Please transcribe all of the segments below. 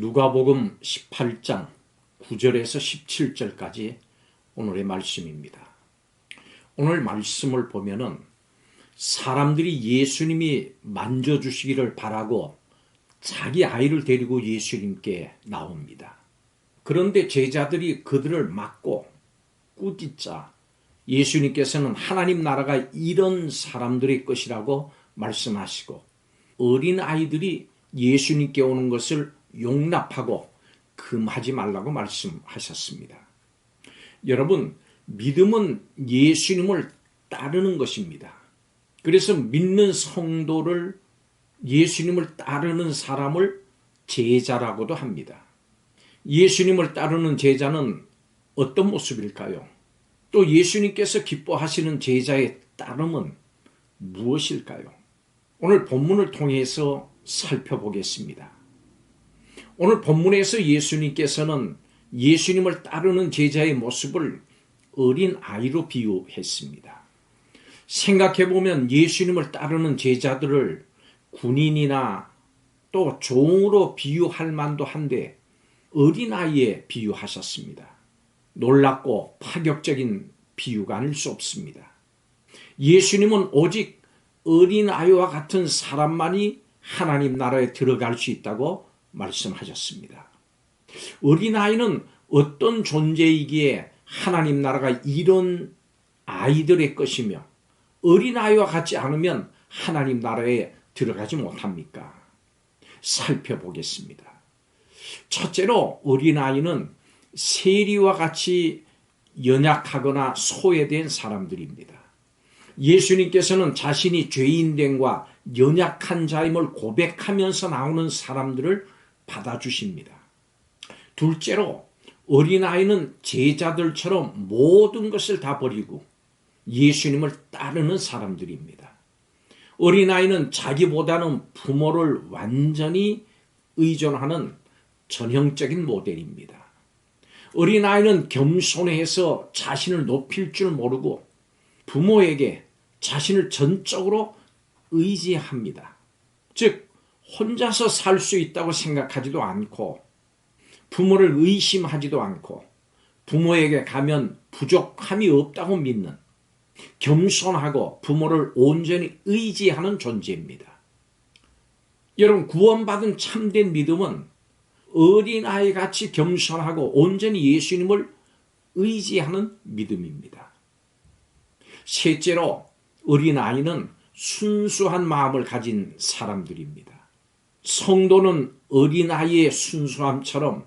누가복음 18장 9절에서 17절까지 오늘의 말씀입니다. 오늘 말씀을 보면은 사람들이 예수님이 만져주시기를 바라고 자기 아이를 데리고 예수님께 나옵니다. 그런데 제자들이 그들을 막고 꾸짖자 예수님께서는 하나님 나라가 이런 사람들의 것이라고 말씀하시고 어린 아이들이 예수님께 오는 것을 용납하고 금하지 말라고 말씀하셨습니다. 여러분, 믿음은 예수님을 따르는 것입니다. 그래서 믿는 성도를 예수님을 따르는 사람을 제자라고도 합니다. 예수님을 따르는 제자는 어떤 모습일까요? 또 예수님께서 기뻐하시는 제자의 따름은 무엇일까요? 오늘 본문을 통해서 살펴보겠습니다. 오늘 본문에서 예수님께서는 예수님을 따르는 제자의 모습을 어린 아이로 비유했습니다. 생각해보면 예수님을 따르는 제자들을 군인이나 또 종으로 비유할 만도 한데 어린아이에 비유하셨습니다. 놀랍고 파격적인 비유가 아닐 수 없습니다. 예수님은 오직 어린아이와 같은 사람만이 하나님 나라에 들어갈 수 있다고 말씀하셨습니다. 어린아이는 어떤 존재이기에 하나님 나라가 이런 아이들의 것이며 어린아이와 같지 않으면 하나님 나라에 들어가지 못합니까? 살펴보겠습니다. 첫째로 어린아이는 세리와 같이 연약하거나 소외된 사람들입니다. 예수님께서는 자신이 죄인됨과 연약한 자임을 고백하면서 나오는 사람들을 받아주십니다. 둘째로 어린아이는 제자들처럼 모든 것을 다 버리고 예수님을 따르는 사람들입니다. 어린아이는 자기보다는 부모를 완전히 의존하는 전형적인 모델입니다. 어린아이는 겸손해서 자신을 높일 줄 모르고 부모에게 자신을 전적으로 의지합니다. 즉 혼자서 살 수 있다고 생각하지도 않고 부모를 의심하지도 않고 부모에게 가면 부족함이 없다고 믿는 겸손하고 부모를 온전히 의지하는 존재입니다. 여러분, 구원받은 참된 믿음은 어린아이같이 겸손하고 온전히 예수님을 의지하는 믿음입니다. 셋째로 어린아이는 순수한 마음을 가진 사람들입니다. 성도는 어린아이의 순수함처럼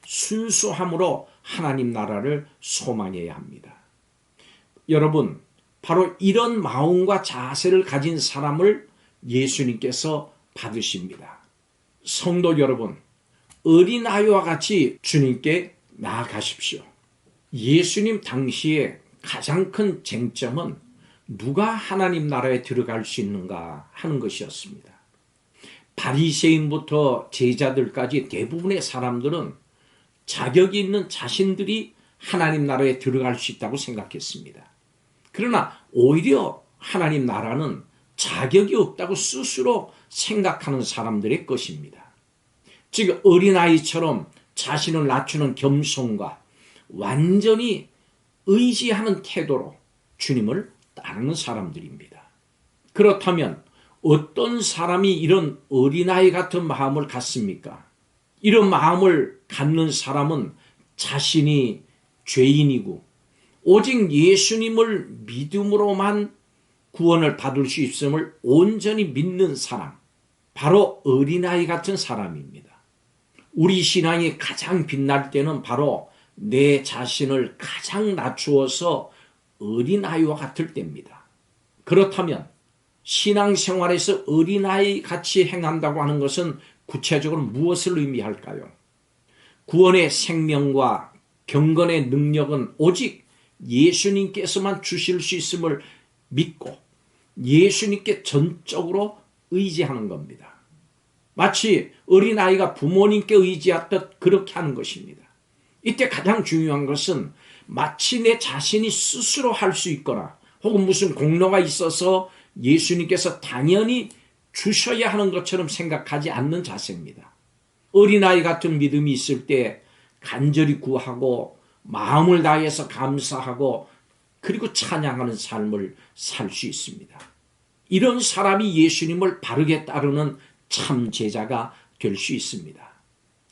순수함으로 하나님 나라를 소망해야 합니다. 여러분, 바로 이런 마음과 자세를 가진 사람을 예수님께서 받으십니다. 성도 여러분, 어린아이와 같이 주님께 나아가십시오. 예수님 당시에 가장 큰 쟁점은 누가 하나님 나라에 들어갈 수 있는가 하는 것이었습니다. 바리새인부터 제자들까지 대부분의 사람들은 자격이 있는 자신들이 하나님 나라에 들어갈 수 있다고 생각했습니다. 그러나 오히려 하나님 나라는 자격이 없다고 스스로 생각하는 사람들의 것입니다. 즉 어린아이처럼 자신을 낮추는 겸손과 완전히 의지하는 태도로 주님을 따르는 사람들입니다. 그렇다면 어떤 사람이 이런 어린아이 같은 마음을 갖습니까? 이런 마음을 갖는 사람은 자신이 죄인이고 오직 예수님을 믿음으로만 구원을 받을 수 있음을 온전히 믿는 사람, 바로 어린아이 같은 사람입니다. 우리 신앙이 가장 빛날 때는 바로 내 자신을 가장 낮추어서 어린아이와 같을 때입니다. 그렇다면 신앙생활에서 어린아이 같이 행한다고 하는 것은 구체적으로 무엇을 의미할까요? 구원의 생명과 경건의 능력은 오직 예수님께서만 주실 수 있음을 믿고 예수님께 전적으로 의지하는 겁니다. 마치 어린아이가 부모님께 의지하듯 그렇게 하는 것입니다. 이때 가장 중요한 것은 마치 내 자신이 스스로 할 수 있거나 혹은 무슨 공로가 있어서 예수님께서 당연히 주셔야 하는 것처럼 생각하지 않는 자세입니다. 어린아이 같은 믿음이 있을 때 간절히 구하고 마음을 다해서 감사하고 그리고 찬양하는 삶을 살 수 있습니다. 이런 사람이 예수님을 바르게 따르는 참 제자가 될 수 있습니다.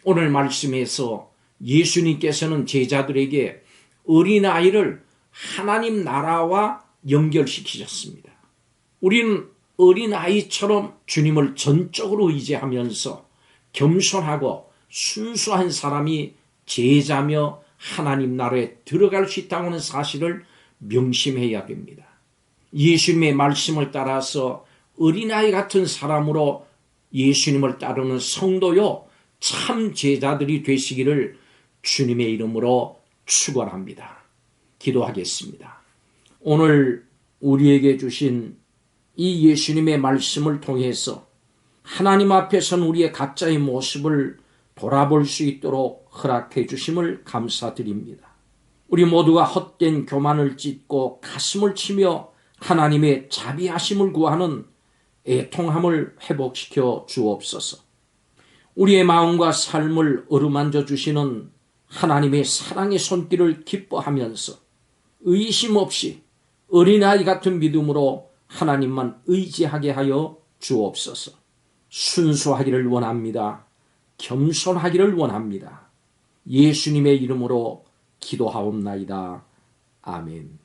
오늘 말씀에서 예수님께서는 제자들에게 어린아이를 하나님 나라와 연결시키셨습니다. 우리는 어린아이처럼 주님을 전적으로 의지하면서 겸손하고 순수한 사람이 제자며 하나님 나라에 들어갈 수 있다고 하는 사실을 명심해야 됩니다. 예수님의 말씀을 따라서 어린아이 같은 사람으로 예수님을 따르는 성도요 참 제자들이 되시기를 주님의 이름으로 축원합니다. 기도하겠습니다. 오늘 우리에게 주신 이 예수님의 말씀을 통해서 하나님 앞에 선 우리의 각자의 모습을 돌아볼 수 있도록 허락해 주심을 감사드립니다. 우리 모두가 헛된 교만을 찢고 가슴을 치며 하나님의 자비하심을 구하는 애통함을 회복시켜 주옵소서. 우리의 마음과 삶을 어루만져 주시는 하나님의 사랑의 손길을 기뻐하면서 의심 없이 어린아이 같은 믿음으로 하나님만 의지하게 하여 주옵소서. 순수하기를 원합니다. 겸손하기를 원합니다. 예수님의 이름으로 기도하옵나이다. 아멘.